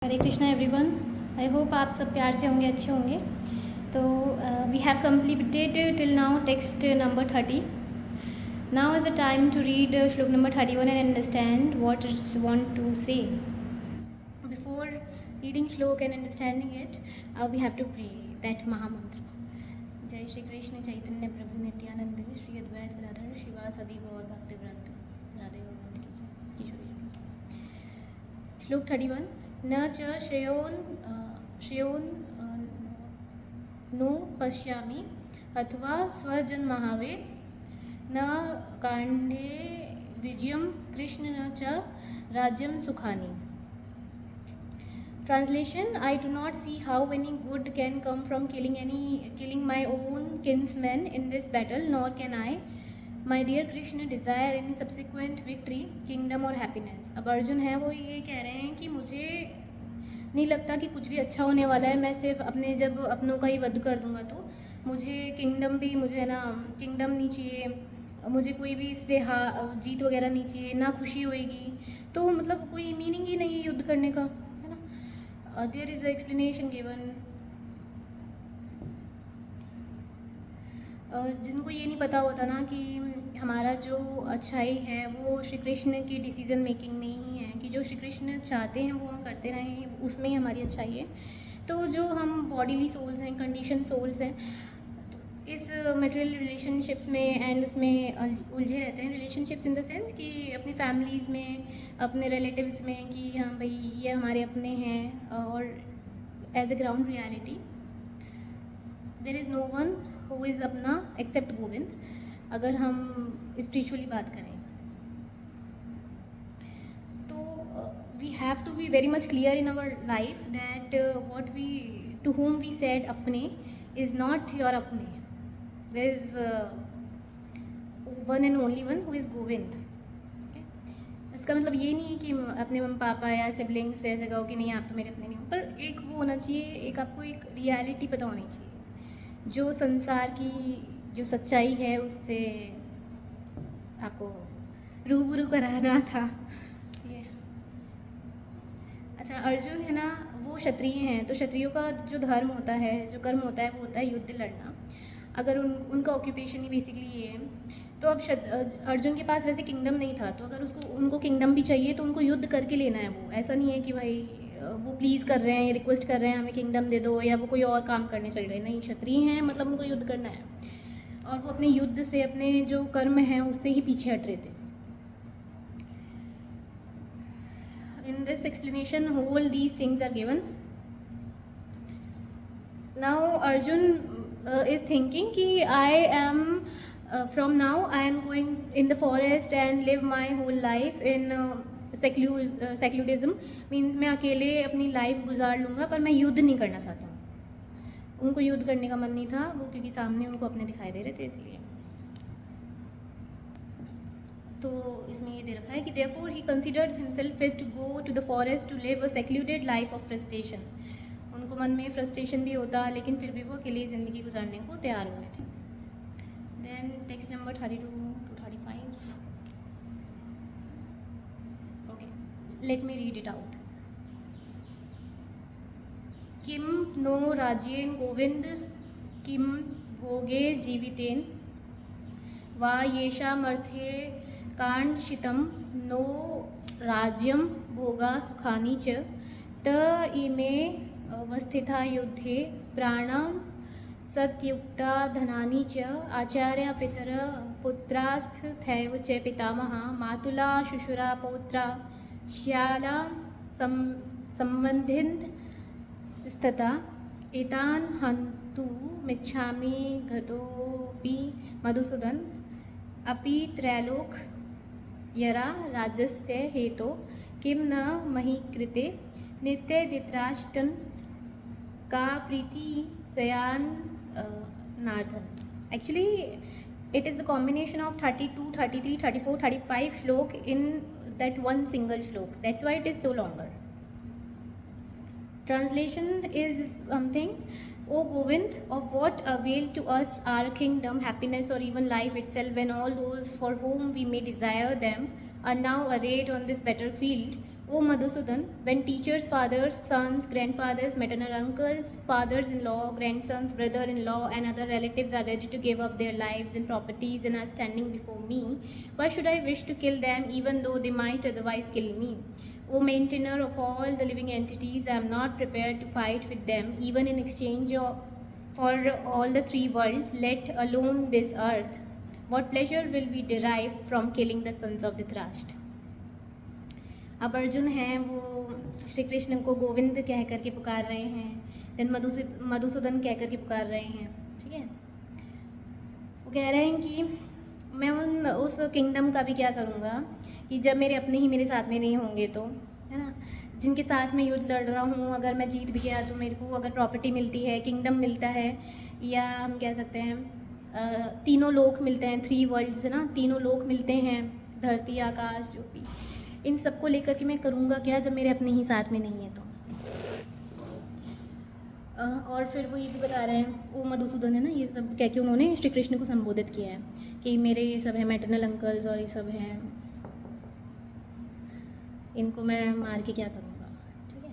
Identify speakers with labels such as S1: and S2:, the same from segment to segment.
S1: Hare Krishna everyone. I hope आप सब प्यार से होंगे, अच्छे होंगे। तो we have completed till now text number 30. Now is the time to read shlok number 31 and understand what it want to say. Before reading shlok and understanding it, we have to pray that Mahamantra. जय श्री कृष्ण चैतन्य प्रभु नित्यानंद श्री अद्वैत गदाधर शिवासदि गौर भक्तवृंद राधे गोविंद की जय। किशोरी श्लोक 31। न च श्रेयोन no पश्यामि अथवा स्वजन्महावे न कांडे विजयम कृष्ण न च राज्यम सुखानि। Translation: I do not see how any good can come from killing my own kinsmen in this battle, nor can I, my dear Krishna, desire any subsequent victory, kingdom or happiness. अब अर्जुन है वो ये कह रहे हैं कि मुझे नहीं लगता कि कुछ भी अच्छा होने वाला है। मैं सिर्फ जब अपनों का ही वध कर दूंगा तो मुझे किंगडम भी मुझे है ना किंगडम नहीं चाहिए, मुझे कोई भी इससे जीत वगैरह नहीं चाहिए, ना खुशी होएगी। तो मतलब कोई मीनिंग ही नहीं है युद्ध करने का, है ना। There is the explanation given. जिनको ये नहीं पता होता ना कि हमारा जो अच्छाई है वो श्री कृष्ण की डिसीज़न मेकिंग में ही है, कि जो श्री कृष्ण चाहते हैं वो हम करते रहें, उसमें ही हमारी अच्छाई है। तो जो हम बॉडीली सोल्स हैं, कंडीशन सोल्स हैं, तो इस मटेरियल रिलेशनशिप्स में एंड उसमें उलझे रहते हैं। रिलेशनशिप्स इन द सेंस कि अपनी फैमिलीज़ में, अपने रिलेटिव्स में, कि हाँ भाई ये हमारे अपने हैं, और as a ground reality there is no one who is अपना एक्सेप्ट गोविंद, अगर हम स्पिरिचुअली बात करें तो we have to be very much clear in our life that what we to whom we said अपने is not your अपने. There is one and only one who is Govind. इसका मतलब ये नहीं है कि अपने मम्मी पापा या सिबलिंग से ऐसे कहो कि नहीं आप तो मेरे अपने नहीं हो, पर एक वो होना चाहिए, एक आपको एक रियलिटी पता होनी चाहिए जो संसार की जो सच्चाई है उससे आपको रूबरू कराना था ये। अच्छा, अर्जुन है ना वो क्षत्रिय हैं, तो क्षत्रियों का जो धर्म होता है, जो कर्म होता है, वो होता है युद्ध लड़ना। अगर उनका ऑक्यूपेशन ही बेसिकली ये है, तो अब अर्जुन के पास वैसे किंगडम नहीं था, तो अगर उनको किंगडम भी चाहिए तो उनको युद्ध करके लेना है। वो ऐसा नहीं है कि भाई वो प्लीज़ कर रहे हैं, रिक्वेस्ट कर रहे हैं हमें किंगडम दे दो, या वो कोई और काम करने चल गए। नहीं, क्षत्रिय हैं मतलब उनको युद्ध करना है, और वो अपने युद्ध से, अपने जो कर्म हैं उससे ही पीछे हट रहे थे। In this explanation, all these things are given. Now Arjun is thinking कि I am from now I am going in the forest and live my whole life in seclutism, means मैं अकेले अपनी लाइफ गुजार लूँगा, पर मैं युद्ध नहीं करना चाहता हूँ। उनको युद्ध करने का मन नहीं था वो, क्योंकि सामने उनको अपने दिखाई दे रहे थे, इसलिए। तो इसमें ये दे रखा है कि therefore he considers himself fit to go to the forest to live a secluded life of frustration. उनको मन में फ्रस्ट्रेशन भी होता, लेकिन फिर भी वो अकेले ज़िंदगी गुजारने को तैयार हुए थे। Then text number 32 to 35. Okay, let me read it out. किम नो राज्येन गोविंद किम भोगे जीवितेन वा येषामर्थे कांक्षितं नो राज्यम भोगा सुखानि च त इमे अवस्थिता युद्धे प्राणान् सत्युक्ता धनानि च आचार्य पितर पुत्रास्थैव च पितामहा मातुला शुशुरा पौत्रा श्याला संबंधिन स्तता एतान् हन्तु मिच्छामि घतोऽपि मधुसूदन अपि त्रैलोक यरा राज्यस्य हेतो किं न मही कृते नित्य धृतराष्ट्रं का प्रीति सयान नार्धन। Actually it is a combination of 32, 33, 34, 35 shlok in that one single shlok. That's why it is so longer. Translation is something: O Govind, of what avail to us our kingdom, happiness, or even life itself, when all those for whom we may desire them are now arrayed on this battlefield? O Madhusudan, when teachers, fathers, sons, grandfathers, maternal uncles, fathers-in-law, grandsons, brother-in-law, and other relatives are ready to give up their lives and properties and are standing before me, why should I wish to kill them even though they might otherwise kill me? O maintainer of all the living entities, I am not prepared to fight with them, even in exchange for all the three worlds, let alone this earth. What pleasure will we derive from killing the sons of Dhritarashtra? अब अर्जुन हैं वो श्री कृष्ण को गोविंद कह कर के पुकार रहे हैं, देन मधुसूदन कह कर के पुकार रहे हैं, ठीक है। वो कह रहे हैं कि मैं उस किंगडम का भी क्या करूँगा कि जब मेरे अपने ही मेरे साथ में नहीं होंगे तो, है ना, जिनके साथ मैं युद्ध लड़ रहा हूँ, अगर मैं जीत भी गया तो मेरे को अगर प्रॉपर्टी मिलती है, किंगडम मिलता है, या हम कह सकते हैं तीनों लोक मिलते हैं, 3 वर्ल्ड्स है ना, तीनों लोक मिलते हैं, धरती आकाश जो भी, इन सबको लेकर के मैं करूँगा क्या जब मेरे अपने ही साथ में नहीं है तो। और फिर वो ये भी बता रहे हैं, वो मधुसूदन है ना, ये सब कह के उन्होंने श्री कृष्ण को संबोधित किया है कि मेरे ये सब है मैटरनल अंकल्स और ये सब हैं, इनको मैं मार के क्या करूँगा, ठीक है।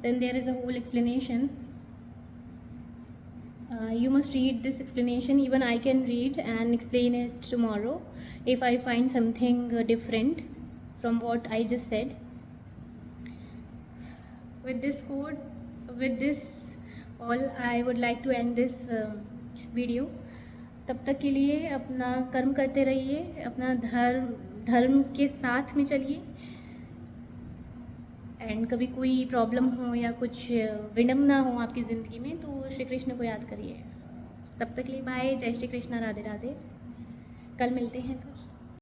S1: Then there is a whole explanation, you must read this explanation, even I can read and explain it tomorrow if I find something different from what I just said. With this quote, with this all, I would like to end this video. तब तक के लिए अपना कर्म करते रहिए, अपना धर्म के साथ में चलिए, एंड कभी कोई प्रॉब्लम हो या कुछ विडम्बना हो आपकी ज़िंदगी में तो श्री कृष्ण को याद करिए। तब तक के लिए बाय, जय श्री कृष्ण, राधे राधे। कल मिलते हैं फिर।